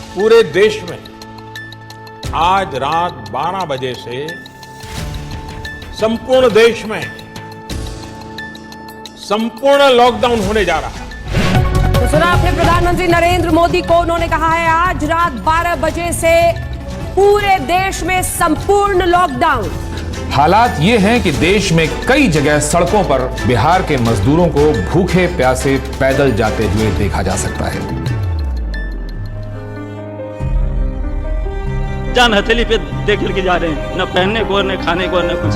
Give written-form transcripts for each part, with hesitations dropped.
पूरे देश में आज रात 12 बजे से संपूर्ण देश में संपूर्ण लॉकडाउन होने जा रहा है। तो सुना आपने प्रधानमंत्री नरेंद्र मोदी को, उन्होंने कहा है आज रात 12 बजे से पूरे देश में संपूर्ण लॉकडाउन। हालात ये हैं कि देश में कई जगह सड़कों पर बिहार के मजदूरों को भूखे प्यासे पैदल जाते हुए देखा जा सकता है। जान हथेली पे देख के जा रहे हैं, न पहनने को, न खाने को, न कुछ।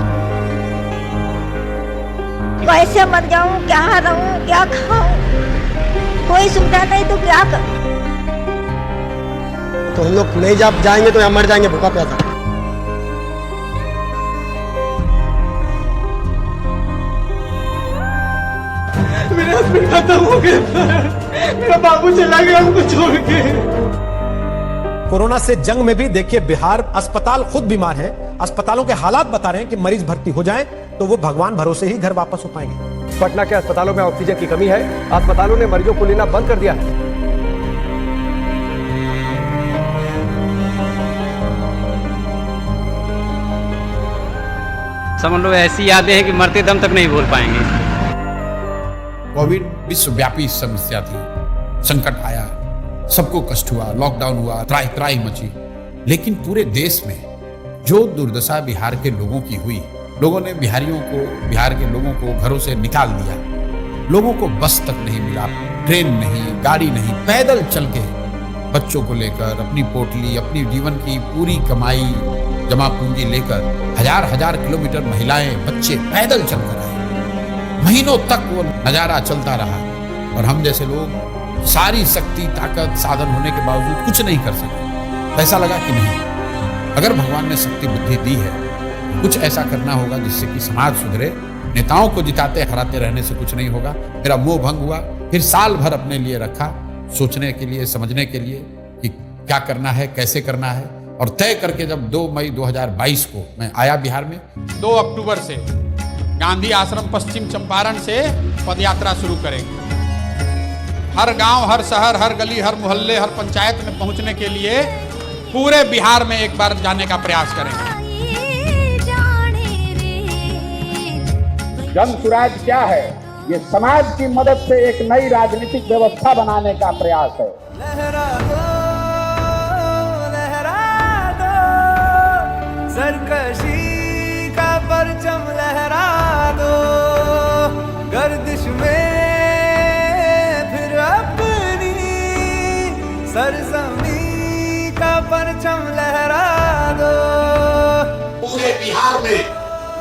कैसे मर जाऊं, क्या रहूं, क्या खाऊं, कोई सुविधा नहीं तो क्या करूं। तो हम लोग नहीं जब जाएंगे तो यहाँ मर जाएंगे भूखा प्यासा। मेरा हस्बैंड खत्म हो गया, मेरा बाबू चला गया हमको छोड़ के। कोरोना से जंग में भी देखिए बिहार अस्पताल खुद बीमार है, अस्पतालों के हालात बता रहे हैं कि मरीज भर्ती हो जाएं तो वो भगवान भरोसे ही घर वापस हो पाएंगे। पटना के अस्पतालों में ऑक्सीजन की कमी है, अस्पतालों ने मरीजों को लेना बंद कर दिया है। समझ लो ऐसी यादें हैं कि मरते दम तक नहीं भूल पाएंगे। कोविड विश्वव्यापी समस्या थी, संकट आया, सबको कष्ट हुआ, लॉकडाउन हुआ, त्राही त्राही मची। लेकिन पूरे देश में जो दुर्दशा बिहार के लोगों की हुई, लोगों ने बिहार के लोगों को घरों से निकाल दिया। लोगों को बस तक नहीं मिला, ट्रेन नहीं, गाड़ी नहीं, पैदल चल के बच्चों को लेकर अपनी पोटली, अपनी जीवन की पूरी कमाई, जमा पूंजी लेकर हजार हजार किलोमीटर महिलाएं, बच्चे पैदल चलकर आए। महीनों तक वो नजारा चलता रहा और हम जैसे लोग सारी शक्ति, ताकत, साधन होने के बावजूद कुछ नहीं कर सके। ऐसा लगा कि नहीं, अगर भगवान ने शक्ति बुद्धि दी है, कुछ ऐसा करना होगा जिससे कि समाज सुधरे। नेताओं को जिताते हराते रहने से कुछ नहीं होगा। मेरा मोह भंग हुआ, फिर साल भर अपने लिए रखा, सोचने के लिए, समझने के लिए कि क्या करना है, कैसे करना है। और तय करके जब 2 मई 2022 को मैं आया बिहार में, 2 अक्टूबर से गांधी आश्रम पश्चिम चंपारण से पदयात्रा शुरू करेंगे। हर गांव, हर शहर, हर गली, हर मोहल्ले, हर पंचायत में पहुंचने के लिए पूरे बिहार में एक बार जाने का प्रयास करेंगे। जन सुराज क्या है? ये समाज की मदद से एक नई राजनीतिक व्यवस्था बनाने का प्रयास है। लहरा दो, सरकशी का परचम लहरा दो, गर्दिश में फिर अपनी सरजमी का परचम लहरा दो। पूरे बिहार में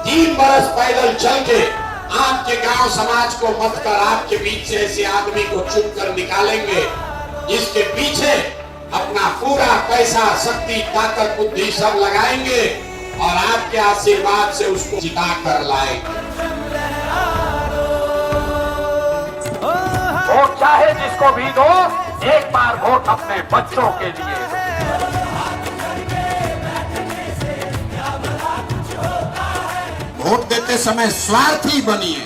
3 बरस पैदल चल के आपके गांव समाज को मत कर आपके बीच से ऐसे आदमी को चुन कर निकालेंगे जिसके पीछे अपना पूरा पैसा, शक्ति, ताकत, बुद्धि सब लगाएंगे और आपके आशीर्वाद से उसको जिता कर लाएंगे। वोट चाहे जिसको भी दो, एक बार वोट अपने बच्चों के लिए। वोट देते समय स्वार्थी बनिए,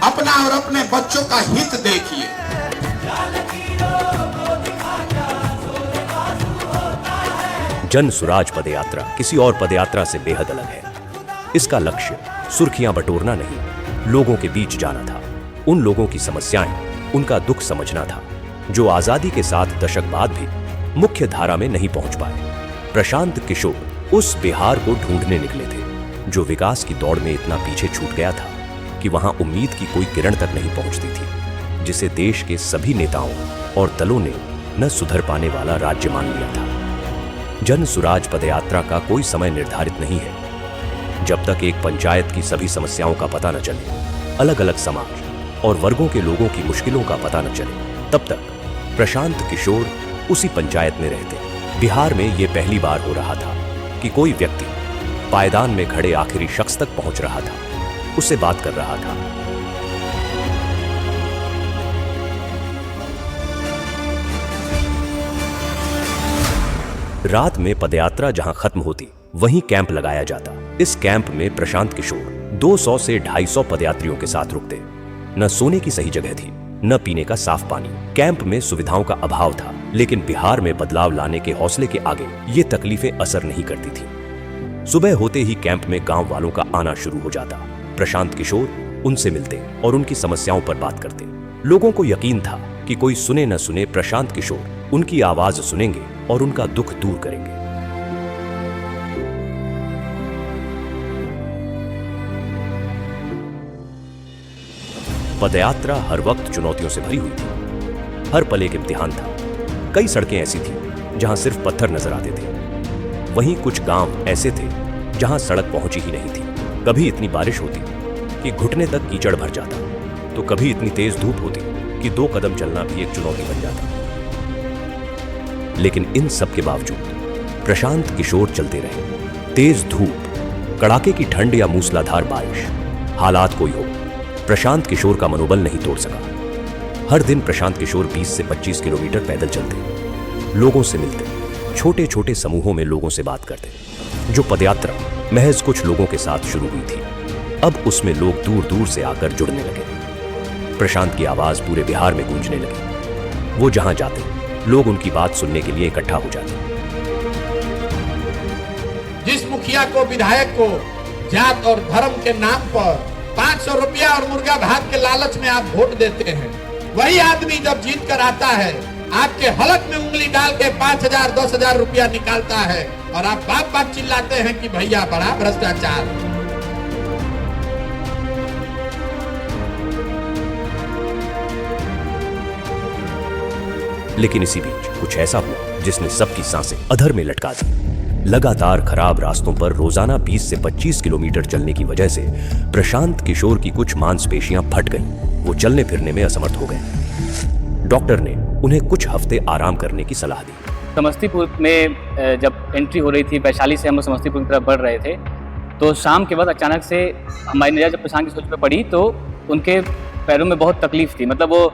अपना और अपने बच्चों का हित देखिए। जन सुराज पदयात्रा किसी और पदयात्रा से बेहद अलग है। इसका लक्ष्य सुर्खियां बटोरना नहीं, लोगों के बीच जाना था, उन लोगों की समस्याएं, उनका दुख समझना था जो आजादी के 7 दशक बाद भी मुख्य धारा में नहीं पहुंच पाए। प्रशांत किशोर उस बिहार को ढूंढने निकले थे जो विकास की दौड़ में इतना पीछे छूट गया था कि वहां उम्मीद की कोई किरण तक नहीं पहुंचती थी, जिसे देश के सभी नेताओं और दलों ने न सुधर पाने वाला राज्य मान लिया था। जन सुराज पदयात्रा का कोई समय निर्धारित नहीं है। जब तक एक पंचायत की सभी समस्याओं का पता न चले, अलग अलग समाज और वर्गों के लोगों की मुश्किलों का पता न चले, तब तक प्रशांत किशोर उसी पंचायत में रहते। बिहार में यह पहली बार हो रहा था कि कोई व्यक्ति पायदान में खड़े आखिरी शख्स तक पहुंच रहा था, उससे बात कर रहा था। रात में पदयात्रा जहां खत्म होती, वहीं कैंप लगाया जाता। इस कैंप में प्रशांत किशोर 200 से 250 पदयात्रियों के साथ रुकते। न सोने की सही जगह थी, न पीने का साफ पानी। कैंप में सुविधाओं का अभाव था। लेकिन बिहार में बदलाव लाने के हौसले के आगे ये तकलीफें असर नहीं करती थी। सुबह होते ही कैंप में गांव वालों का आना शुरू हो जाता। प्रशांत किशोर उनसे मिलते और उनकी समस्याओं पर बात करते। लोगों को यकीन था कि कोई सुने न सुने प्रशांत किशोर उनकी आवाज सुनेंगे और उनका दुख दूर करेंगे। पदयात्रा हर वक्त चुनौतियों से भरी हुई थी। हर पल एक इम्तिहान था। कई सड़कें ऐसी थी जहां सिर्फ पत्थर नजर आते थे। वहीं कुछ गांव ऐसे थे जहां सड़क पहुंची ही नहीं थी। कभी इतनी बारिश होती कि घुटने तक कीचड़ भर जाता, तो कभी इतनी तेज धूप होती कि 2 कदम चलना भी एक चुनौती बन जाता। लेकिन इन सब के बावजूद प्रशांत किशोर चलते रहे। तेज धूप, कड़ाके की ठंड या मूसलाधार बारिश, हालात कोई हो, प्रशांत किशोर का मनोबल नहीं तोड़ सका। हर दिन प्रशांत किशोर 20 से 25 किलोमीटर पैदल चलते, लोगों से मिलते, छोटे छोटे समूहों में लोगों से बात करते। जो पदयात्रा महज कुछ लोगों के साथ शुरू हुई थी, अब उसमें लोग दूर दूर से आकर जुड़ने लगे। प्रशांत की आवाज पूरे बिहार में गूंजने लगी। वो जहां जाते, लोग उनकी बात सुनने के लिए इकट्ठा हो जाते। जिस मुखिया को, विधायक को जात और धर्म के नाम पर 500 रुपया और मुर्गा भात के लालच में आप वोट देते हैं, वही आदमी जब जीत कर आता है, आपके हलक में उंगली डाल के 5,000 10,000 रुपया निकालता है और आप बाप बाप चिल्लाते हैं कि भैया बड़ा भ्रष्टाचार। लेकिन इसी बीच कुछ ऐसा हुआ जिसने सबकी सांसें अधर में लटका दी। लगातार खराब रास्तों पर रोजाना 20 से 25 किलोमीटर चलने की वजह से प्रशांत किशोर की कुछ मांसपेशियां फट गईं। वो चलने फिरने में असमर्थ हो गए। डॉक्टर ने उन्हें कुछ हफ्ते आराम करने की सलाह दी। समस्तीपुर में जब एंट्री हो रही थी, वैशाली से हम लोग समस्तीपुर की तरफ बढ़ रहे थे, तो शाम के बाद अचानक से हमारी नज़र जब प्रशांत की सोच पे पड़ी तो उनके पैरों में बहुत तकलीफ थी। मतलब वो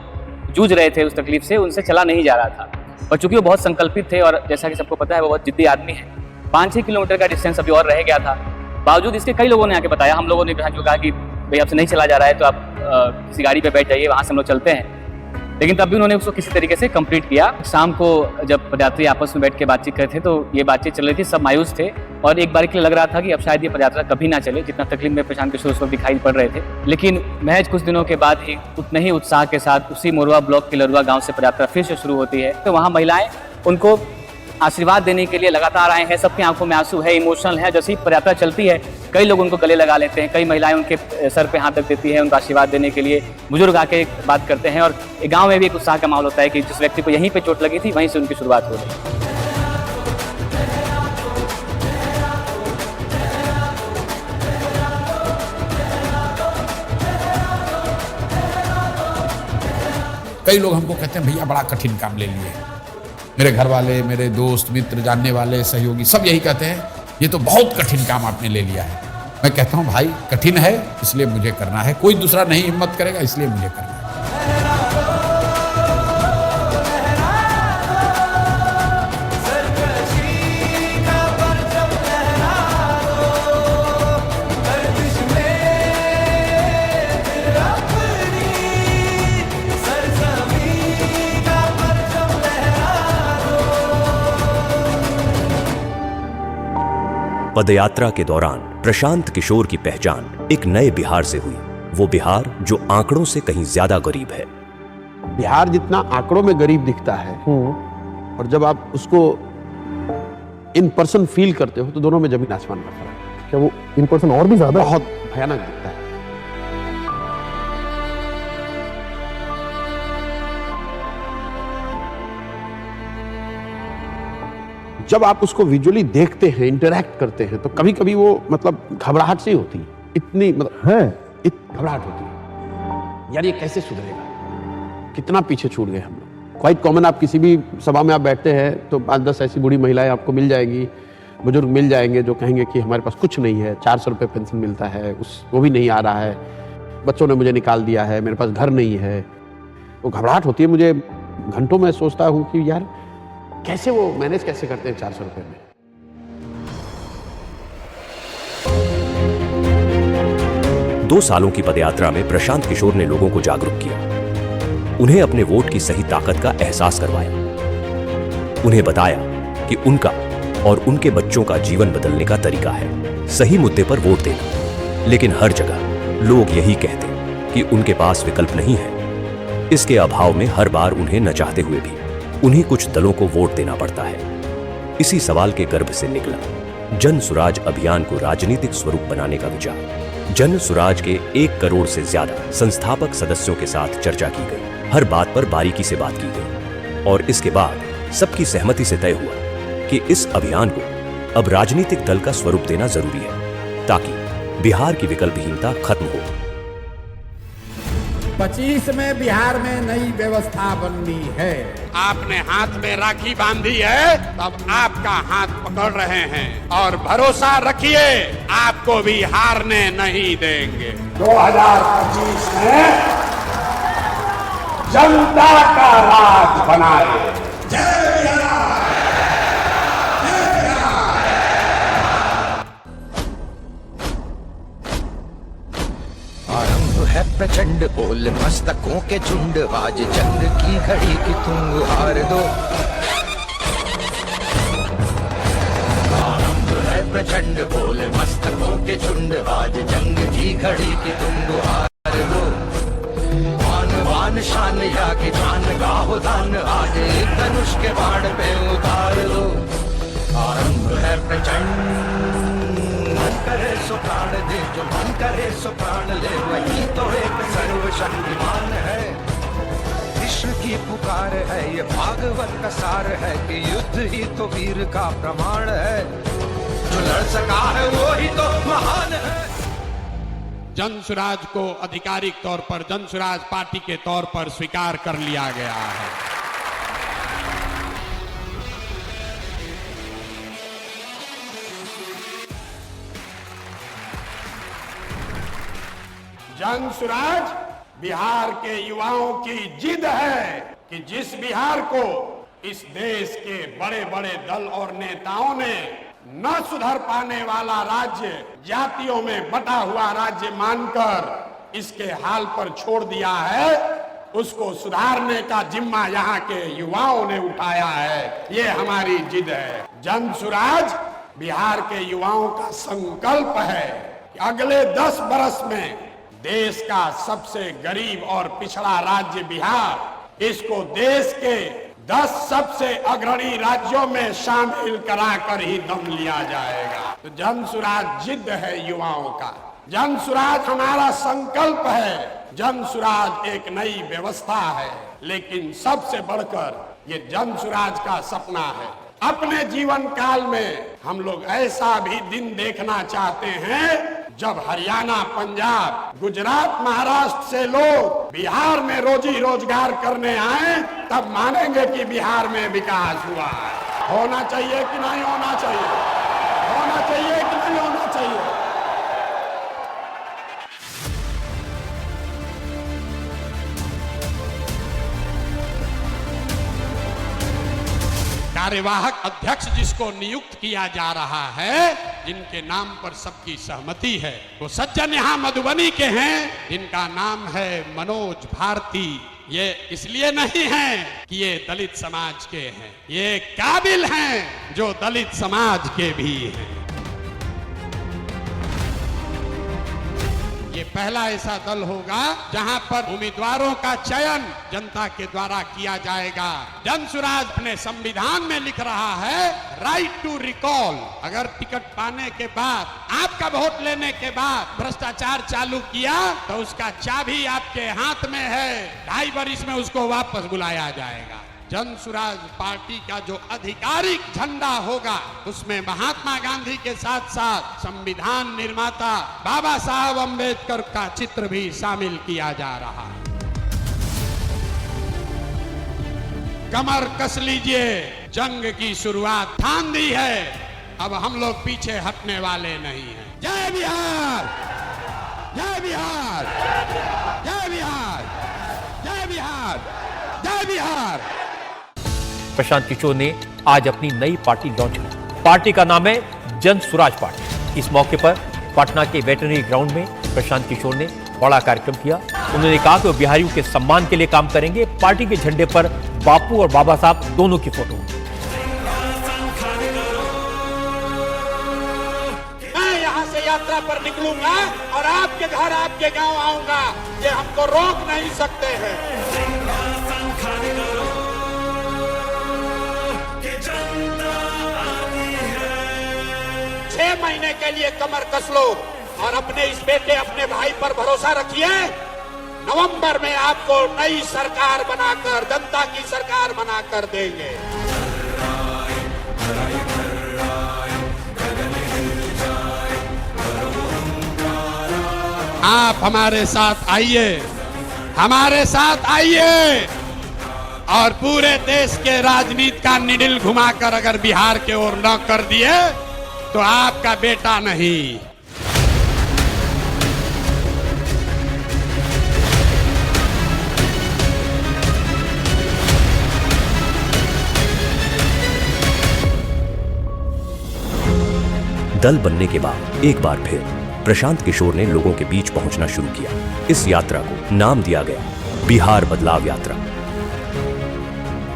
जूझ रहे थे उस तकलीफ से, उनसे चला नहीं जा रहा था। और चूंकि वो बहुत संकल्पित थे और जैसा कि सबको पता है वो बहुत जिद्दी आदमी है, 5-6 किलोमीटर का डिस्टेंस अभी और रह गया था। बावजूद इसके कई लोगों ने आके बताया, हम लोगों ने प्रशांत को कहा कि भाई आपसे नहीं चला जा रहा है तो आप किसी गाड़ी पे बैठ जाइए, वहाँ से हम लोग चलते हैं। लेकिन तब भी उन्होंने उसको किसी तरीके से कंप्लीट किया। शाम को जब पदयात्री आपस में बैठ के बातचीत कर रहे थे तो ये बातचीत चल रही थी, सब मायूस थे और एक बार के लिए लग रहा था कि अब शायद ये पदयात्रा कभी ना चले, जितना तकलीफ में प्रशांत किशोर उस वक्त दिखाई पड़ रहे थे। लेकिन महज कुछ दिनों के बाद ही उतने ही उत्साह के साथ उसी मोरवा ब्लॉक के लरुआ गाँव से पदयात्रा फिर से शुरू होती है। तो वहाँ महिलाएं उनको आशीर्वाद देने के लिए लगातार आए हैं। सबकी आंखों में आंसू है, इमोशनल है। जैसे ही पदयात्रा चलती है कई लोग उनको गले लगा लेते हैं, कई महिलाएं उनके सर पे हाथ रख देती हैं उनको आशीर्वाद देने के लिए। बुजुर्ग आके बात करते हैं और गांव में भी एक उत्साह का माहौल होता है कि जिस व्यक्ति को यहीं पे चोट लगी थी वहीं से उनकी शुरुआत हो गई। कई लोग हमको कहते हैं भैया बड़ा कठिन काम ले लिए। मेरे घर वाले, मेरे दोस्त मित्र, जानने वाले, सहयोगी सब यही कहते हैं ये तो बहुत कठिन काम आपने ले लिया है। मैं कहता हूँ भाई कठिन है इसलिए मुझे करना है, कोई दूसरा नहीं हिम्मत करेगा इसलिए मुझे करना है। पदयात्रा के दौरान प्रशांत किशोर की पहचान एक नए बिहार से हुई। वो बिहार जो आंकड़ों से कहीं ज्यादा गरीब है। बिहार जितना आंकड़ों में गरीब दिखता है और जब आप उसको इन पर्सन फील करते हो तो दोनों में जमीन आसमान का फर्क है। क्या वो इन पर्सन और भी ज्यादा बहुत भयानक दिखता है। जब आप उसको विजुअली देखते हैं, इंटरैक्ट करते हैं तो कभी कभी वो मतलब घबराहट सी होती है, इतनी मतलब है घबराहट होती है यार ये कैसे सुधरेगा, कितना पीछे छूट गए हम लोग। क्वाइट कॉमन, आप किसी भी सभा में आप बैठते हैं तो 5-10 ऐसी बूढ़ी महिलाएं आपको मिल जाएंगी, बुजुर्ग मिल जाएंगे जो कहेंगे कि हमारे पास कुछ नहीं है, 400 रुपये पेंशन मिलता है, वो भी नहीं आ रहा है, बच्चों ने मुझे निकाल दिया है, मेरे पास घर नहीं है। वो घबराहट होती है मुझे। घंटों में सोचता हूँ कि यार कैसे वो मैनेज कैसे करते हैं 400 रुपये में। दो सालों की पदयात्रा में प्रशांत किशोर ने लोगों को जागरूक किया, उन्हें अपने वोट की सही ताकत का एहसास करवाया। उन्हें बताया कि उनका और उनके बच्चों का जीवन बदलने का तरीका है सही मुद्दे पर वोट देना। लेकिन हर जगह लोग यही कहते कि उनके पास विकल्प नहीं है। इसके अभाव में हर बार उन्हें न चाहते हुए भी उन्हीं कुछ दलों को वोट देना पड़ता है। इसी सवाल के गर्भ से निकला जन सुराज अभियान को राजनीतिक स्वरूप बनाने का विचार। जन सुराज के 1 करोड़ से ज्यादा संस्थापक सदस्यों के साथ चर्चा की गई। हर बात पर बारीकी से बात की गई और इसके बाद सबकी सहमति से तय हुआ कि इस अभियान को अब राजनीतिक दल का स्वरूप देना जरूरी है ताकि बिहार की विकल्पहीनता खत्म हो। 25 में बिहार में नई व्यवस्था बननी है। आपने हाथ में राखी बांधी है, तब आपका हाथ पकड़ रहे हैं और भरोसा रखिए आपको भी हारने नहीं देंगे। 2025 में जनता का राज बनाए। जय बिहार। आरंभ है प्रचंड बोल मस्तकों के झुंड, आज जंग की घड़ी की तुम हार दो। आरंभ है प्रचंड बोल मस्तकों के झुंड, आज जंग की घड़ी की तुम हार दो। मान वान शान या कि जान गाहो दान, आज एक धनुष के बाण पे उतार दो। आरंभ है प्रचंड, मन करे सो प्राण दे, जो मन करे सो प्राण ले, वही तो एक सर्वशक्तिमान है। कृष्ण की पुकार है, ये भागवत का सार है कि युद्ध ही तो वीर का प्रमाण है। जो लड़ सका है वो ही तो महान है। जन सुराज को आधिकारिक तौर पर जन सुराज पार्टी के तौर पर स्वीकार कर लिया गया है। जन सुराज बिहार के युवाओं की जिद है कि जिस बिहार को इस देश के बड़े बड़े दल और नेताओं ने न सुधर पाने वाला राज्य, जातियों में बटा हुआ राज्य मानकर इसके हाल पर छोड़ दिया है, उसको सुधारने का जिम्मा यहाँ के युवाओं ने उठाया है। ये हमारी जिद है। जन सुराज बिहार के युवाओं का संकल्प है कि अगले 10 बरस में देश का सबसे गरीब और पिछड़ा राज्य बिहार, इसको देश के 10 सबसे अग्रणी राज्यों में शामिल कराकर ही दम लिया जाएगा। तो जन सुराज जिद है युवाओं का, जन सुराज हमारा संकल्प है, जन सुराज एक नई व्यवस्था है। लेकिन सबसे बढ़कर ये जन सुराज का सपना है। अपने जीवन काल में हम लोग ऐसा भी दिन देखना चाहते हैं जब हरियाणा, पंजाब, गुजरात, महाराष्ट्र से लोग बिहार में रोजी रोजगार करने आए, तब मानेंगे कि बिहार में विकास हुआ है। होना चाहिए कि नहीं होना चाहिए? होना चाहिए कि नहीं होना चाहिए? कार्यवाहक अध्यक्ष जिसको नियुक्त किया जा रहा है, जिनके नाम पर सबकी सहमति है, वो सज्जन यहाँ मधुबनी के हैं, जिनका नाम है मनोज भारती। ये इसलिए नहीं है कि ये दलित समाज के हैं, ये काबिल हैं जो दलित समाज के भी हैं। ये पहला ऐसा दल होगा जहां पर उम्मीदवारों का चयन जनता के द्वारा किया जाएगा। जन सुराज अपने संविधान में लिख रहा है राइट टू रिकॉल। अगर टिकट पाने के बाद, आपका वोट लेने के बाद भ्रष्टाचार चालू किया तो उसका चाबी आपके हाथ में है, 2.5 वर्ष में उसको वापस बुलाया जाएगा। जन सुराज पार्टी का जो आधिकारिक झंडा होगा उसमें महात्मा गांधी के साथ साथ संविधान निर्माता बाबा साहब अम्बेडकर का चित्र भी शामिल किया जा रहा है। कमर कस लीजिए, जंग की शुरुआत ठान दी है, अब हम लोग पीछे हटने वाले नहीं हैं। जय बिहार, जय बिहार, जय बिहार, जय बिहार, जय बिहार। प्रशांत किशोर ने आज अपनी नई पार्टी लॉन्च की। पार्टी का नाम है जन सुराज पार्टी। इस मौके पर पटना के वेटरनरी ग्राउंड में प्रशांत किशोर ने बड़ा कार्यक्रम किया। उन्होंने कहा कि वो बिहारियों के सम्मान के लिए काम करेंगे। पार्टी के झंडे पर बापू और बाबा साहब दोनों की फोटो। यात्रा पर निकलूंगा और आपके घर आपके गांव आऊंगा, ये हमको रोक नहीं सकते हैं। 6 महीने के लिए कमर कस लो और अपने इस बेटे अपने भाई पर भरोसा रखिए। नवंबर में आपको नई सरकार बनाकर, जनता की सरकार बनाकर देंगे। आप हमारे साथ आइए, हमारे साथ आइए और पूरे देश के राजनीति का निडिल घुमाकर अगर बिहार के ओर न कर दिए तो आपका बेटा नहीं। दल बनने के बाद एक बार फिर प्रशांत किशोर ने लोगों के बीच पहुंचना शुरू किया। इस यात्रा को नाम दिया गया बिहार बदलाव यात्रा।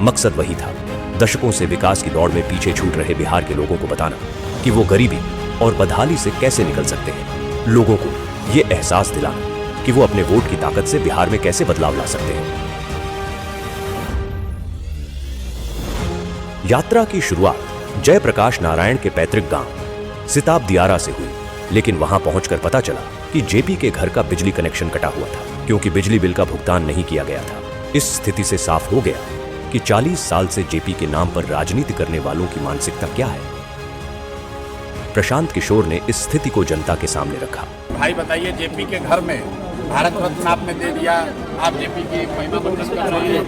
मकसद वही था, दशकों से विकास की दौड़ में पीछे छूट रहे बिहार के लोगों को बताना कि वो गरीबी और बदहाली से कैसे निकल सकते हैं। लोगों को ये एहसास दिलाना कि वो अपने वोट की ताकत से बिहार में कैसे बदलाव ला सकते हैं। यात्रा की शुरुआत जयप्रकाश नारायण के पैतृक गांव सिताब दियारा से हुई, लेकिन वहां पहुंचकर पता चला कि जेपी के घर का बिजली कनेक्शन कटा हुआ था क्योंकि बिजली बिल का भुगतान नहीं किया गया था। इस स्थिति से साफ हो गया कि 40 साल से जेपी के नाम पर राजनीति करने वालों की मानसिकता क्या है। प्रशांत किशोर ने इस स्थिति को जनता के सामने रखा। भाई बताइए, जेपी के घर में भारत रत्न आपने दे दिया, आप जेपी की महिमा मंडल कर रहे हैं,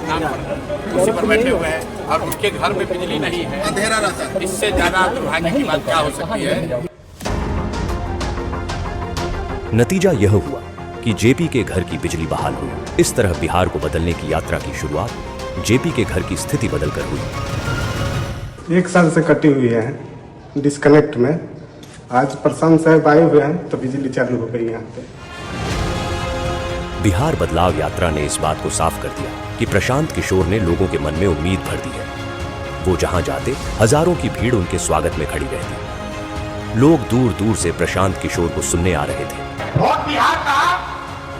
नाम पर कुर्सी पर बैठे हुए हैं और उनके घर में बिजली नहीं है, अंधेरा रहता है। इससे ज्यादा दुर्भाग्य की बात क्या हो सकती है। नतीजा यह हुआ कि जेपी के घर की बिजली बहाल हुई। इस तरह बिहार को बदलने की यात्रा की शुरुआत जेपी के घर की स्थिति बदलकर हुई। 1 साल से कटी हुई है डिस्कनेक्ट में। आज प्रशांत साहब आए हुए हैं तो बिजली चालू हो गई यहाँ पे। बिहार बदलाव यात्रा ने इस बात को साफ कर दिया कि प्रशांत किशोर ने लोगों के मन में उम्मीद भर दी है। वो जहां जाते हजारों की भीड़ उनके स्वागत में खड़ी रहती। लोग दूर दूर से प्रशांत किशोर को सुनने आ रहे थे। वोट बिहार का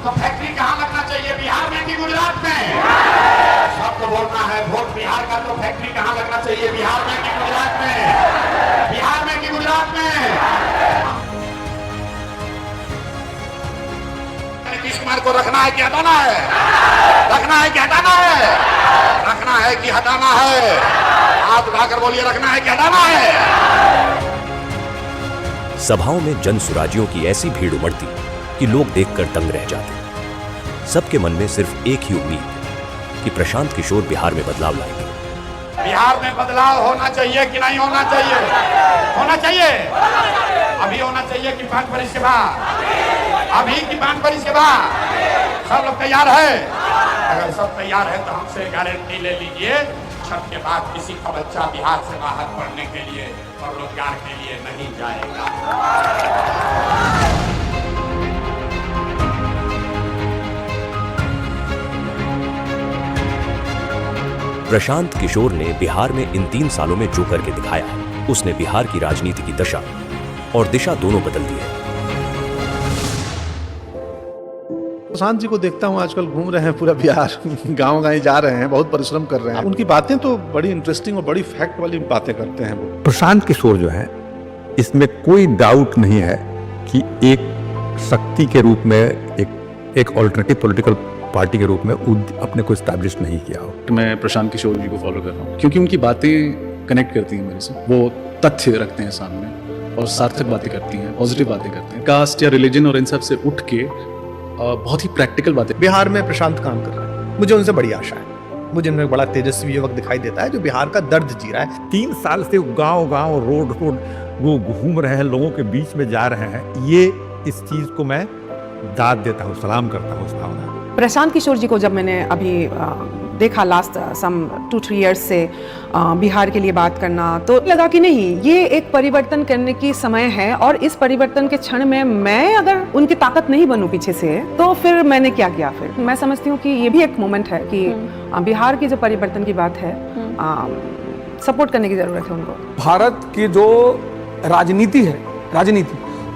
तो फैक्ट्री कहाँ लगना चाहिए, बिहार में कि गुजरात में? सबको बोलना है, वोट बिहार का तो फैक्ट्री कहाँ लगना चाहिए, बिहार में कि गुजरात में? बिहार में कि गुजरात में? नीतीश कुमार को रखना है कि हटाना है? रखना है कि हटाना है? रखना है कि हटाना है? हाथ उठाकर बोलिए, रखना है कि हटाना है? सभाओं में जन सुराजियों की ऐसी भीड़ उमड़ती कि लोग देखकर दंग रह जाते। सबके मन में सिर्फ एक ही उम्मीद कि प्रशांत किशोर बिहार में बदलाव लाएंगे। बिहार में बदलाव होना चाहिए कि नहीं होना चाहिए? होना चाहिए। अभी होना चाहिए कि 5 बरिस के बाद? अभी की 5 बरिस के बाद? सब लोग तैयार है? अगर सब तैयार है तो हमसे गारंटी ले लीजिए, छठ के बाद किसी का बच्चा बिहार से बाहर पढ़ने के लिए और रोजगार के लिए नहीं जाएगा। प्रशांत किशोर ने बिहार में इन 3 सालों में जो करके दिखाया, उसने बिहार की राजनीति की दशा और दिशा दोनों बदल दी है। प्रशांत जी को देखता हूँ आजकल घूम रहे हैं पूरा बिहार, गाँव जा रहे हैं, बहुत परिश्रम कर रहे हैं। उनकी बातें तो बड़ी इंटरेस्टिंग और बड़ी फैक्ट वाली बातें करते हैं वो। प्रशांत किशोर जो है, इसमें कोई डाउट नहीं है कि एक शक्ति के रूप में, एक ऑल्टरनेटिव पॉलिटिकल पार्टी के रूप में अपने को एस्टैब्लिश नहीं किया हो। मैं प्रशांत किशोर जी को फॉलो कर रहा हूँ क्योंकि उनकी बातें कनेक्ट करती हैं मेरे से। वो तथ्य रखते हैं सामने और सार्थक बातें करती हैं, पॉजिटिव बातें करते हैं। कास्ट या रिलीजन और इन सब से उठ के बहुत ही प्रैक्टिकल बातें। बिहार में प्रशांत काम कर रहा है, मुझे उनसे बड़ी आशा है। मुझे उनमें बड़ा तेजस्वी युवक दिखाई देता है जो बिहार का दर्द जी रहा है। 3 साल से गांव रोड वो घूम रहे हैं, लोगों के बीच में जा रहे हैं। ये इस चीज को मैं दाद देता हूँ, सलाम करता हूँ इस भावना। प्रशांत किशोर जी को जब मैंने अभी देखा लास्ट सम 2-3 इयर्स से बिहार के लिए बात करना, तो लगा कि नहीं, ये एक परिवर्तन करने की समय है और इस परिवर्तन के क्षण में मैं अगर उनकी ताकत नहीं बनूं पीछे से, तो फिर मैंने क्या किया। फिर मैं समझती हूँ कि ये भी एक मोमेंट है कि बिहार की जो परिवर्तन की बात है, सपोर्ट करने की जरूरत है उनको। भारत की जो राजनीति है,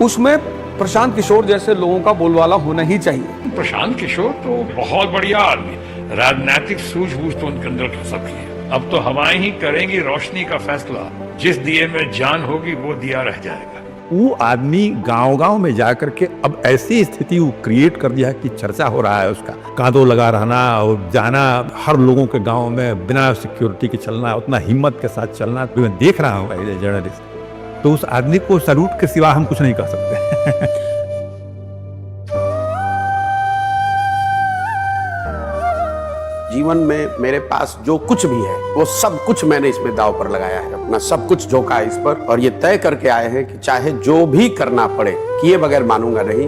उसमें प्रशांत किशोर जैसे लोगों का बोलबाला होना ही चाहिए। प्रशांत किशोर तो बहुत बढ़िया आदमी, राजनीतिक सूझबूझ तो उनके अंदर सबकी है। अब तो हवाएं ही करेंगी रोशनी का फैसला, जिस दिए में जान होगी वो दिया रह जाएगा। वो आदमी गांव-गांव में जाकर के अब ऐसी स्थिति वो क्रिएट कर दिया है कि चर्चा हो रहा है उसका, कांधों लगा रहना और जाना हर लोगों के गांव में बिना सिक्योरिटी के चलना, उतना हिम्मत के साथ चलना। तो मैं देख रहा हूँ एज ए जर्नलिस्ट, तो उस आदमी को सैल्यूट के सिवा हम कुछ नहीं कर सकते। जीवन में मेरे पास जो कुछ भी है वो सब कुछ मैंने इसमें दांव पर लगाया है, अपना सब कुछ झोंका है इस पर, और ये तय करके आए हैं कि चाहे जो भी करना पड़े किए बगैर मानूंगा नहीं।